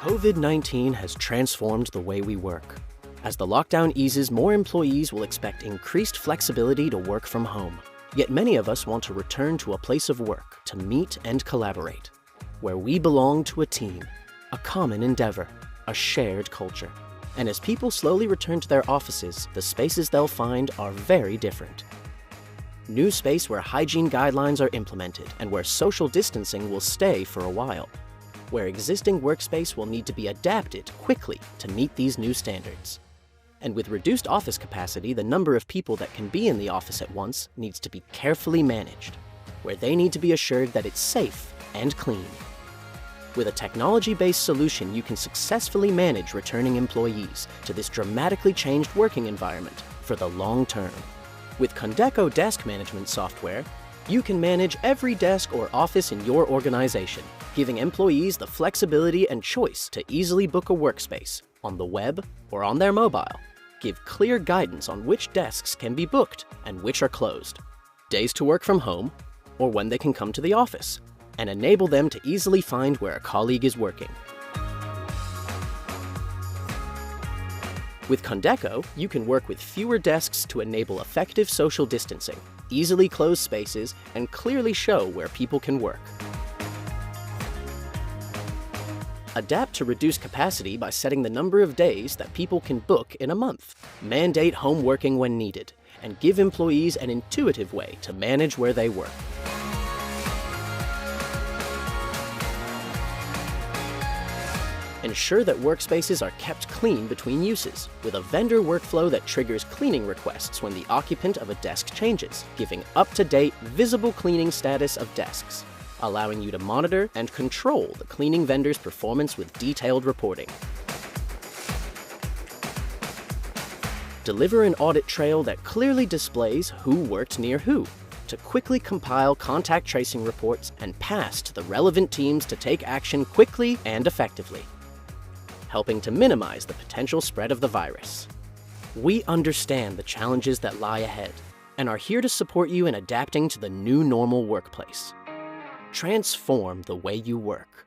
COVID-19 has transformed the way we work. As the lockdown eases, more employees will expect increased flexibility to work from home. Yet many of us want to return to a place of work to meet and collaborate, where we belong to a team, a common endeavor, a shared culture. And as people slowly return to their offices, the spaces they'll find are very different. New space where hygiene guidelines are implemented and where social distancing will stay for a while. Where existing workspace will need to be adapted quickly to meet these new standards. And with reduced office capacity, the number of people that can be in the office at once needs to be carefully managed, where they need to be assured that it's safe and clean. With a technology-based solution, you can successfully manage returning employees to this dramatically changed working environment for the long term. With Condeco desk management software, you can manage every desk or office in your organization, giving employees the flexibility and choice to easily book a workspace on the web or on their mobile. Give clear guidance on which desks can be booked and which are closed, days to work from home, or when they can come to the office, and enable them to easily find where a colleague is working. With Condeco, you can work with fewer desks to enable effective social distancing, easily close spaces, and clearly show where people can work. Adapt to reduce capacity by setting the number of days that people can book in a month. Mandate home working when needed, and give employees an intuitive way to manage where they work. Ensure that workspaces are kept clean between uses, with a vendor workflow that triggers cleaning requests when the occupant of a desk changes, giving up-to-date, visible cleaning status of desks, allowing you to monitor and control the cleaning vendor's performance with detailed reporting. Deliver an audit trail that clearly displays who worked near who, to quickly compile contact tracing reports and pass to the relevant teams to take action quickly and effectively, helping to minimize the potential spread of the virus. We understand the challenges that lie ahead and are here to support you in adapting to the new normal workplace. Transform the way you work.